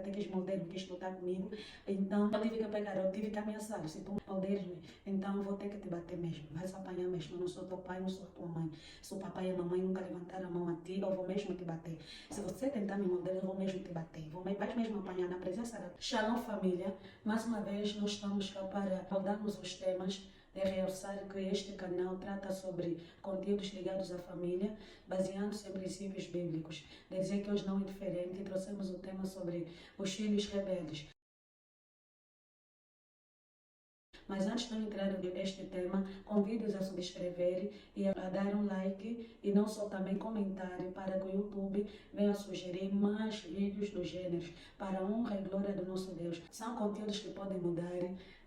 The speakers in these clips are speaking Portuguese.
até quis morder-me, quis lutar comigo. Então eu tive que pegar, eu tive que ameaçar. Se tu morderes-me, então eu vou ter que te bater mesmo. Vais apanhar mesmo. Eu não sou teu pai, não sou tua mãe. Se o papai e a mamãe nunca levantaram a mão a ti, eu vou mesmo te bater. Se você tentar me morder, eu vou mesmo te bater. Vais mesmo apanhar na presença da Shalom família. Mais uma vez, nós estamos cá para abordarmos os temas de realçar que este canal trata sobre conteúdos ligados à família, baseando-se em princípios bíblicos. De dizer que hoje não é diferente, trouxemos o tema sobre os filhos rebeldes. Mas antes de eu entrar neste tema, convido-os a subscrever e a dar um like e não só também comentar para que o YouTube venha sugerir mais vídeos do gênero para a honra e glória do nosso Deus. São conteúdos que podem mudar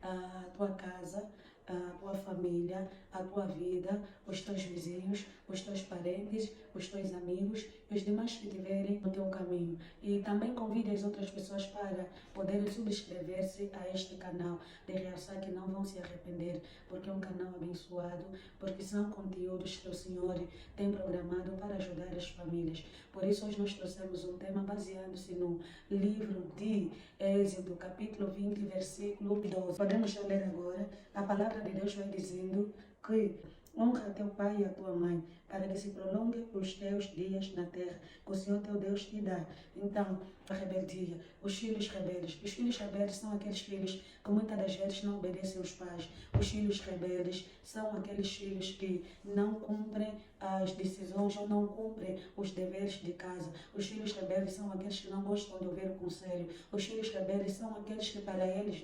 a tua casa, a tua família, a tua vida, os teus vizinhos, os teus parentes, os teus amigos e os demais que estiverem no teu caminho. E também convide as outras pessoas para poderem subscrever-se a este canal, de realçar que não vão se arrepender, porque é um canal abençoado, porque são conteúdos que o Senhor tem programado para ajudar as famílias. Por isso hoje nós trouxemos um tema baseando-se no livro de Êxodo, capítulo 20, versículo 12. Podemos ler agora. A palavra de Deus vai dizendo que honra teu pai e a tua mãe, para que se prolongue os teus dias na terra, que o Senhor teu Deus te dá. Então, a rebeldia, os filhos rebeldes. Os filhos rebeldes são aqueles filhos que muitas das vezes não obedecem aos pais. Os filhos rebeldes são aqueles filhos que não cumprem as decisões ou não cumprem os deveres de casa. Os filhos rebeldes são aqueles que não gostam de ouvir o conselho. Os filhos rebeldes são aqueles que para eles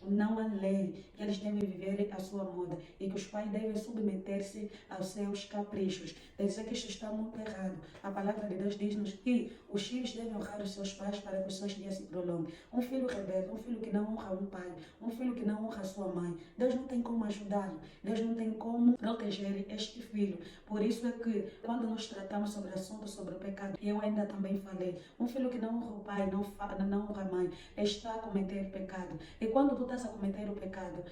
não há lei, que eles devem viver a sua moda e que os pais devem submeter-se aos seus caprichos. Quer dizer que isto está muito errado. A palavra de Deus diz-nos que os filhos devem honrar os seus pais para que os seus dias se prolonguem. Um filho rebelde, um filho que não honra um pai, um filho que não honra a sua mãe, Deus não tem como ajudá-lo, Deus não tem como proteger este filho. Por isso é que quando nós tratamos sobre o assunto sobre o pecado, eu ainda também falei, um filho que não honra o pai, não honra a mãe, está a cometer pecado. E quando tu estás a cometer o pecado,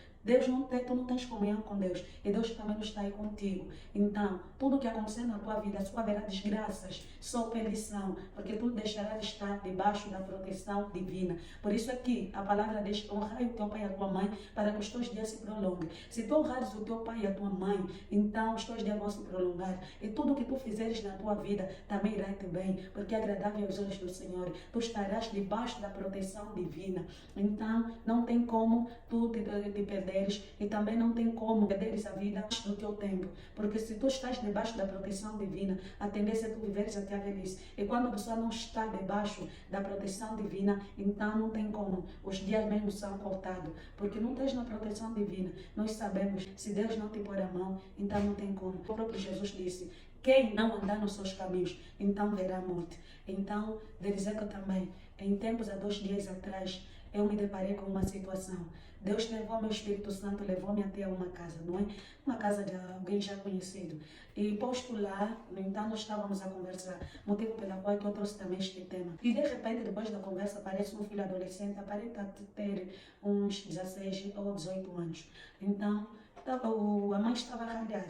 tu não tens comunhão com Deus e Deus também não está aí contigo. Então, tudo que acontecer na tua vida, só haverá desgraças, só perdição, porque tu deixarás de estar debaixo da proteção divina. Por isso aqui, a palavra diz, honrai o teu pai e a tua mãe para que os teus dias se prolonguem. Se tu honrares o teu pai e a tua mãe, então os teus dias vão se prolongar. E tudo que tu fizeres na tua vida também irá te bem, porque é agradável aos olhos do Senhor. Tu estarás debaixo da proteção divina. Então, não tem como tu te perderes e também não tem como perderes a vida do teu tempo. Porque se tu estás debaixo da proteção divina, a tendência é tu viveres até a velhice. E quando a pessoa não está debaixo da proteção divina, então não tem como. Os dias mesmo são cortados. Porque não estás na proteção divina. Nós sabemos, se Deus não te pôr a mão, então não tem como. O próprio Jesus disse, quem não andar nos seus caminhos, então verá a morte. Então, de dizer que eu também, em tempos há 2 dias atrás, eu me deparei com uma situação. Deus levou meu Espírito Santo, levou-me até uma casa, não é? Uma casa de alguém já conhecido. E posto lá, então nós estávamos a conversar, motivo pela qual eu trouxe também este tema. E de repente, depois da conversa, aparece um filho adolescente, aparenta ter uns 16 ou 18 anos. Então, a mãe estava a ralhar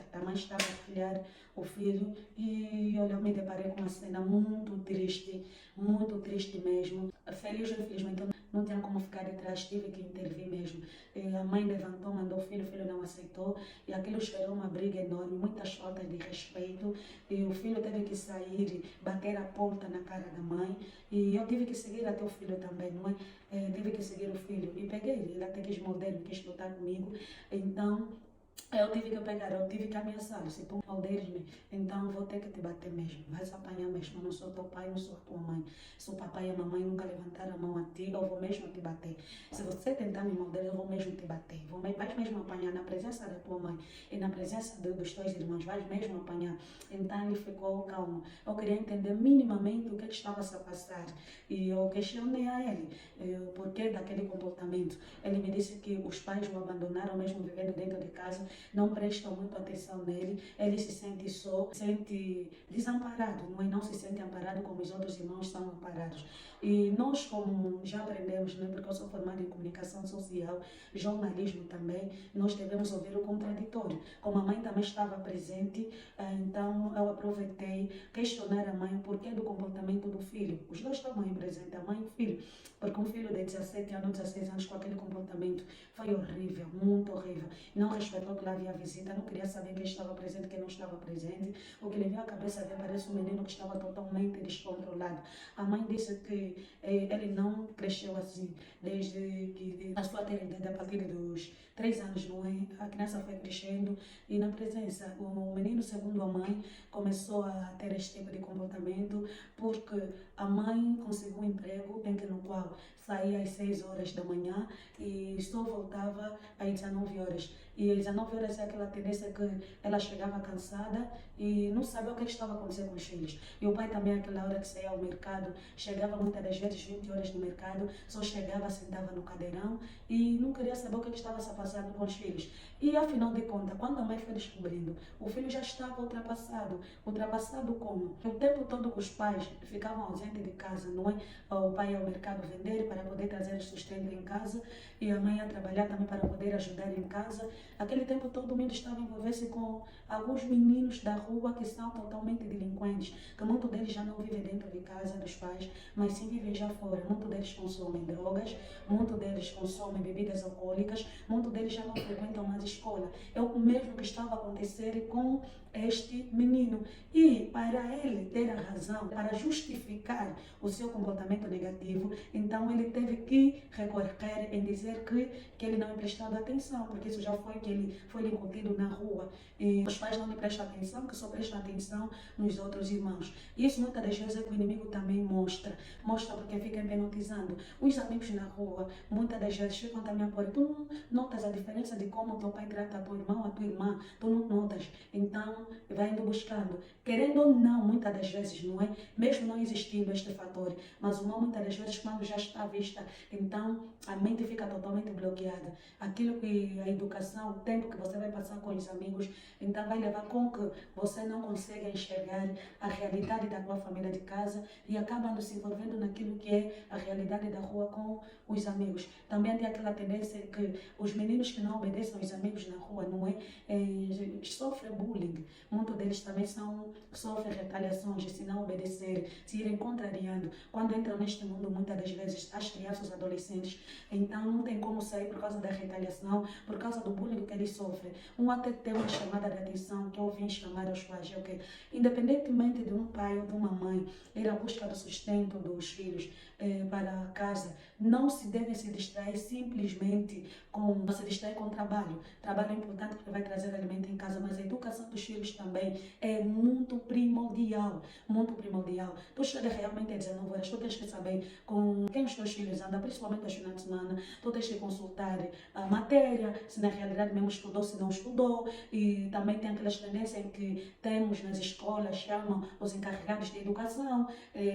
o filho e olha, eu me deparei com uma cena muito triste mesmo. Feliz ou infelizmente, eu não tinha como ficar de trás, tive que intervir mesmo. E a mãe levantou, mandou o filho não aceitou e aquilo gerou uma briga enorme, muitas faltas de respeito e o filho teve que sair, bater a porta na cara da mãe e eu tive que seguir até o filho também, não é? Tive que seguir o filho e peguei, ele até quis morder, quis lutar comigo, então eu tive que pegar, eu tive que ameaçar. Se tu morderes-me, então eu vou ter que te bater mesmo. Vais apanhar mesmo. Eu não sou teu pai, não sou tua mãe. Se o papai e a mamãe nunca levantaram a mão a ti, eu vou mesmo te bater. Se você tentar me morder, eu vou mesmo te bater. Vais mesmo apanhar na presença da tua mãe e na presença dos teus irmãos. Vais mesmo apanhar. Então ele ficou calmo. Eu queria entender minimamente o que estava se a passar. E eu questionei a ele o porquê daquele comportamento. Ele me disse que os pais o abandonaram mesmo vivendo dentro de casa, não prestam muito atenção nele, ele se sente só, se sente desamparado, não se sente amparado como os outros irmãos são amparados. E nós, como já aprendemos, porque eu sou formada em comunicação social, jornalismo também, nós devemos ouvir o contraditório. Como a mãe também estava presente, então eu aproveitei questionar a mãe o porquê do comportamento do filho. Os dois estavam aí presentes, a mãe e o filho. porque um filho de 17 anos, 16 anos com aquele comportamento foi horrível, muito horrível. Não respeitou que lá havia visita, não queria saber quem estava presente, quem não estava presente. O que lhe veio à cabeça dele parece um menino que estava totalmente descontrolado. A mãe disse que ele não cresceu assim, desde que a sua ter idade, a partir dos 3 anos, não é? A criança foi crescendo e na presença, o menino, segundo a mãe, começou a ter este tipo de comportamento porque a mãe conseguiu um emprego em que no qual saía às 6 horas da manhã e só voltava às 19 horas. E às 19 horas é aquela tendência que ela chegava cansada e não sabia o que estava acontecendo com os filhos. E o pai também, àquela hora que saía ao mercado, chegava muitas das vezes 20 horas no mercado, só chegava, sentava no cadeirão e não queria saber o que estava se passando com os filhos. E afinal de contas, quando a mãe foi descobrindo, o filho já estava ultrapassado. Ultrapassado como? O tempo todo que os pais ficavam ausentes de casa, não é? O pai ia ao mercado vender para poder trazer sustento em casa e a mãe ia trabalhar também para poder ajudar em casa. Aquele tempo todo mundo estava envolvendo-se com alguns meninos da rua que são totalmente delinquentes, que muitos deles já não vivem dentro de casa dos pais, mas sim vivem já fora. Muitos deles consomem drogas, muitos deles consomem bebidas alcoólicas, muitos deles já não frequentam mais escola. É o mesmo que estava a acontecer com este menino. E para ele ter a razão, para justificar o seu comportamento negativo, então ele teve que recorrer em dizer que ele não é prestado atenção, porque isso já foi que ele foi incutido na rua. E os pais não lhe prestam atenção, que só prestam atenção nos outros irmãos. E isso muitas das vezes é que o inimigo também mostra. Mostra porque fica hipnotizando. Os amigos na rua, muitas das vezes ficam também a pôr. Tu não notas a diferença de como teu pai trata a tua irmã, a tua irmã. Tu não notas. Então, vai indo buscando. Querendo ou não, muitas das vezes, não é? Mesmo não existindo este fator. Mas o mal, muitas das vezes, quando já está à vista, então a mente fica totalmente bloqueada. Aquilo que a educação, o tempo que você vai passar com os amigos, então vai levar com que você não consiga enxergar a realidade da tua família de casa e acaba se envolvendo naquilo que é a realidade da rua com os amigos. Também tem aquela tendência que os meninos que não obedecem aos amigos na rua, não é? Sofrem bullying. Muitos deles também sofrem retaliações se não obedecerem, se irem contrariando. Quando entram neste mundo, muitas das vezes, as crianças, os adolescentes, então não tem como sair por causa da retaliação, por causa do bullying que eles sofrem. Um até tem uma chamada de atenção que eu vim chamar aos pais, ok? Independentemente de um pai ou de uma mãe ir à busca do sustento dos filhos para casa, não se deve se distrair simplesmente se distrair com o trabalho. Trabalho é importante porque vai trazer alimento em casa, mas a educação dos filhos também é muito primordial, muito primordial. Tu chega realmente a 19 horas, tu tens que saber com quem os teus filhos andam, principalmente aos finais de semana, tu tens que consultar a matéria, se na realidade mesmo estudou, se não estudou, e também tem aquelas tendências em que temos nas escolas, chamam os encarregados de educação,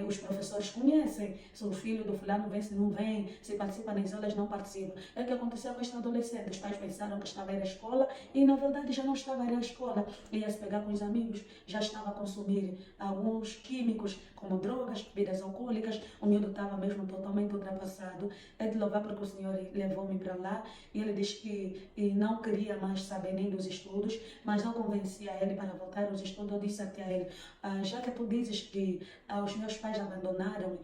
os professores conhecem, se o filho do fulano vem, se não vem, se participa nas aulas, não participa. É o que aconteceu com este adolescente, os pais pensaram que estava a ir à escola e na verdade já não estava a ir à escola, ia se pegar com os amigos, já estava a consumir alguns químicos, como drogas, bebidas alcoólicas, o miúdo estava mesmo totalmente ultrapassado. É de louvar porque o Senhor levou-me para lá e ele disse que não queria mais saber nem dos estudos, mas eu convenci a ele para voltar aos estudos. Eu disse até a ele, já que tu dizes que os meus pais abandonaram-me,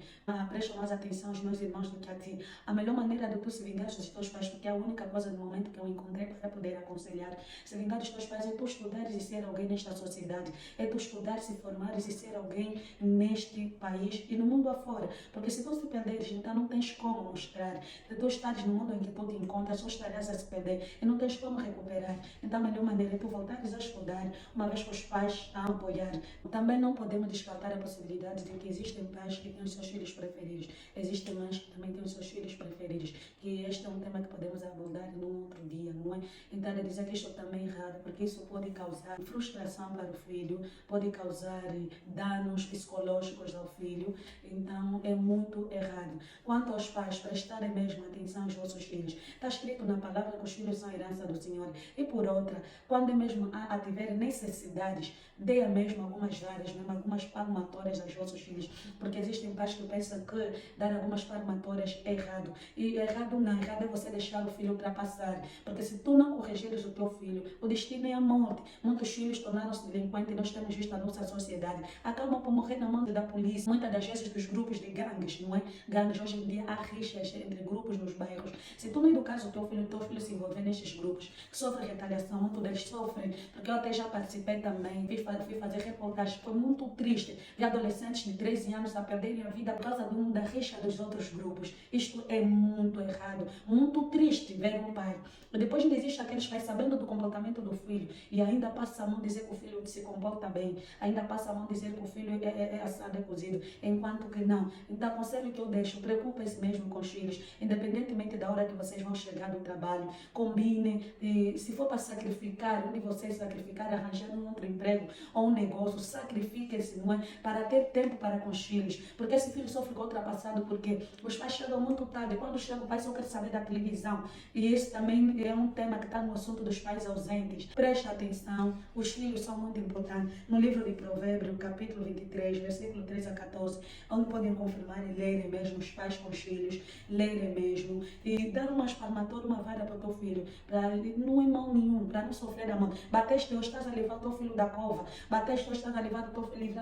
prestam mais atenção aos meus irmãos do que a ti, a melhor maneira de tu se vingar dos teus pais, porque é a única coisa no momento que eu encontrei para poder aconselhar, se vingar dos teus pais é tu estudares e ser alguém nesta sociedade, é tu estudar, se formares e ser alguém neste país e no mundo afora, porque se tu se perderes, então não tens como mostrar, se tu estares no mundo em que tu te encontras, só estarás a se perder e não tens como recuperar. Então a melhor maneira é tu voltares a estudar, uma vez que os pais estão a apoiar. Também não podemos descartar a possibilidade de que existem pais que têm os seus filhos preferidos, existem mães que também têm os seus filhos preferidos, que este é um tema que podemos abordar num outro dia, não é? Então é dizer que isto também é errado, porque isso pode causar frustração para o filho, pode causar danos psicológicos ao filho, então é muito errado. Quanto aos pais prestarem mesmo atenção aos vossos filhos, está escrito na palavra que os filhos são a herança do Senhor. E por outra, quando mesmo tiver necessidades, dê mesmo algumas várias, mesmo algumas palmatórias aos vossos filhos, porque existem pais que pensam que dar algumas palmatórias é errado. E errado não, errado é você deixar o filho ultrapassar, porque se tu não corrigir geres o teu filho, o destino é a morte. Muitos filhos tornaram-se delinquentes e nós temos visto a nossa sociedade. Acabam por morrer na mão da polícia, muitas das vezes dos grupos de gangues, não é? Gangues, hoje em dia há rixas entre grupos nos bairros. Se tu não educas o teu filho se envolver nestes grupos, que sofre retaliação, muitos deles sofrem, porque eu até já participei também, fui fazer reportagem, foi muito triste ver adolescentes de 13 anos a perderem a vida por causa da rixa dos outros grupos. Isto é muito errado, muito triste ver um pai. E depois ainda existe aqueles pais sabendo do comportamento do filho e ainda passa a mão dizer que o filho se comporta bem, ainda passa a mão dizer que o filho é assado, é cozido, enquanto que não. Então, o conselho que eu deixo, preocupem-se mesmo com os filhos, independentemente da hora que vocês vão chegar do trabalho, combinem, e se for para sacrificar, onde vocês sacrificar, arranjar um outro emprego ou um negócio, sacrifiquem-se, não é? Para ter tempo para com os filhos, porque esse filho sofre ultrapassado porque os pais chegam muito tarde, quando chega o pai só quer saber da televisão, e esse também é um tema que está no assunto dos pais ausentes. Preste atenção, os filhos são muito importantes. No livro de Provérbios, capítulo 23, versículo 13 a 14, onde podem confirmar e lerem mesmo os pais com os filhos, lerem mesmo, e dar uma espalmatória, uma vara para o teu filho, para não é mal nenhum, para não sofrer da morte. Bateste hoje, estás a levar o teu filho da cova, bateste hoje, estás a livrar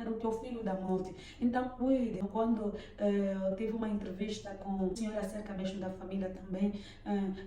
o teu filho da morte. Então cuide. Quando eu tive uma entrevista com um senhor acerca mesmo da família também,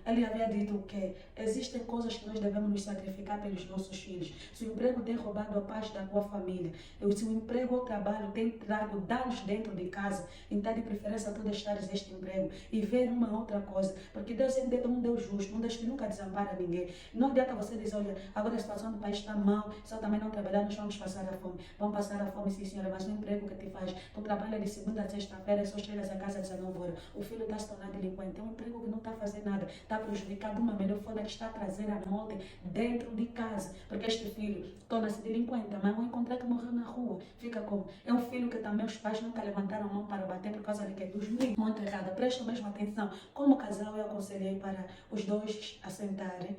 ele havia dito que existem coisas que nós devemos nos sacrificar pelos nossos filhos. Se o emprego tem roubado a paz da tua família, se o emprego ou trabalho tem trago danos dentro de casa, então de preferência tu deixares este emprego e ver uma outra coisa, porque Deus é um Deus justo, um Deus que nunca desampara ninguém. Não adianta você dizer, olha, agora a situação do país está mal, se eu também não trabalhar, nós vamos passar a fome. Vamos passar a fome, sim senhora, mas o emprego que te faz, tu trabalha de segunda a sexta-feira, só chegas a casa às 19 horas, o filho está se tornando delinquente, é um emprego que não está a fazer nada, está prejudicado de uma melhor forma, que está a trazer a morte dentro de casa, porque este filho torna-se delinquente, a mãe vai encontrar que morreu na rua, fica como? É um filho que também os pais nunca levantaram a mão para bater por causa de que dos mil. Muito errado, presta mesmo atenção. Como casal, eu aconselhei para os dois assentarem,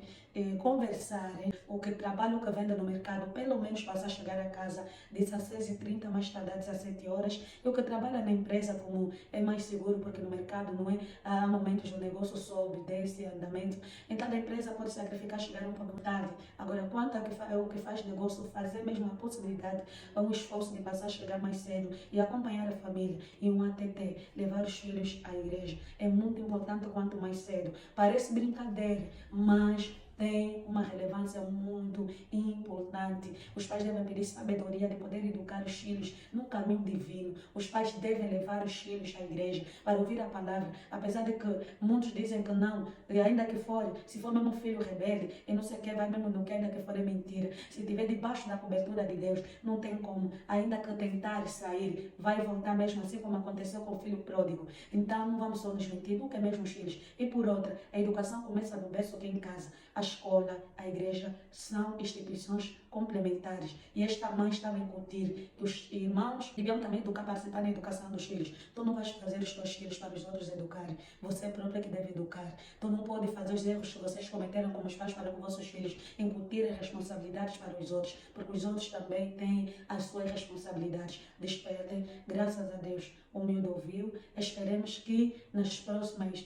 conversarem, o que trabalha, o que vende no mercado, pelo menos passar a chegar a casa de 16h30, mais tarde às 17 horas, e o que trabalha na empresa, como é mais seguro, porque no mercado não é, há momentos o negócio sobe, desce, andamento, então a empresa pode sacrificar, chegar um pouco tarde. Agora, quanto o que faz negócio, fazer mesmo a possibilidade, um esforço de passar a chegar mais cedo e acompanhar a família, e um ATT, levar os filhos à igreja, é muito importante quanto mais cedo. Parece brincadeira, mas tem uma relevância muito importante. Os pais devem pedir sabedoria de poder educar os filhos no caminho divino. Os pais devem levar os filhos à igreja para ouvir a palavra, apesar de que muitos dizem que não, e ainda que for, se for mesmo um filho rebelde, e não sei o que, vai mesmo no que, ainda que for é mentira. Se estiver debaixo da cobertura de Deus, não tem como, ainda que tentar sair, vai voltar mesmo, assim como aconteceu com o filho pródigo. Então não vamos só nos mentir, do que mesmo os filhos. E por outra, a educação começa no berço aqui em casa. A escola, a igreja são instituições complementares. E esta mãe estava a incutir que os irmãos deviam também participar na educação dos filhos. Tu não vais fazer os teus filhos para os outros educarem. Você própria que deve educar. Tu não pode fazer os erros que vocês cometeram como os pais para com vossos filhos. Incutir as responsabilidades para os outros. Porque os outros também têm as suas responsabilidades. Despertem. Graças a Deus, o humilde ouviu. Esperemos que nas próximas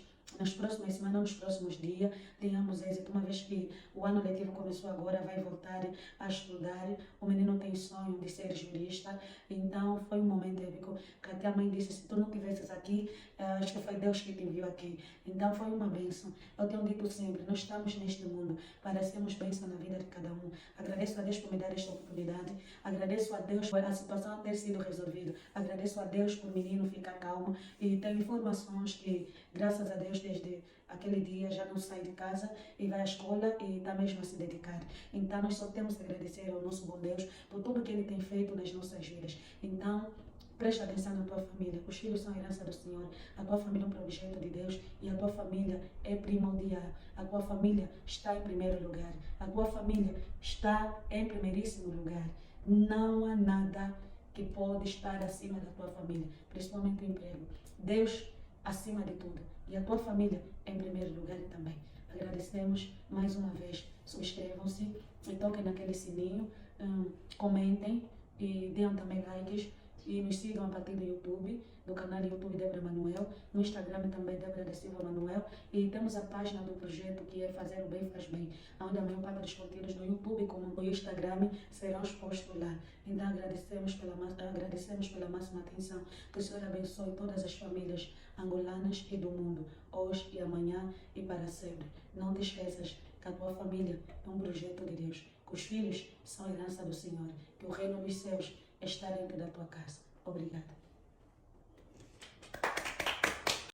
semanas, nos próximos dias, tenhamos êxito, uma vez que o ano letivo começou agora, vai voltar a estudar. O menino tem sonho de ser jurista, então foi um momento épico, que até a mãe disse, se tu não estivesses aqui, acho que foi Deus que te enviou aqui. Então foi uma bênção. Eu tenho dito sempre, nós estamos neste mundo para sermos bênção na vida de cada um. Agradeço a Deus por me dar esta oportunidade, agradeço a Deus por a situação ter sido resolvida, agradeço a Deus por o menino ficar calmo, e tenho informações que, graças a Deus, desde aquele dia já não sai de casa e vai à escola e está mesmo a se dedicar. Então nós só temos a agradecer ao nosso bom Deus por tudo que Ele tem feito nas nossas vidas. Então preste atenção na tua família. Os filhos são a herança do Senhor. A tua família é um projeto de Deus e a tua família é primordial. A tua família está em primeiro lugar. A tua família está em primeiríssimo lugar. Não há nada que pode estar acima da tua família, principalmente o emprego. Deus acima de tudo. E a tua família em primeiro lugar também. Agradecemos mais uma vez. Subscrevam-se e toquem naquele sininho, comentem e deem também likes. e nos sigam a partir do YouTube, do canal do YouTube Débora Manuel, no Instagram também Débora da Silva Manuel, e temos a página do projeto que é Fazer o Bem Faz Bem, onde a maior parte dos conteúdos no YouTube como no Instagram serão expostos lá. Então agradecemos pela máxima atenção, que o Senhor abençoe todas as famílias angolanas e do mundo, hoje e amanhã e para sempre. Não te esqueças que a tua família é um projeto de Deus, que os filhos são a herança do Senhor, que o reino dos céus está dentro da tua casa. Obrigada.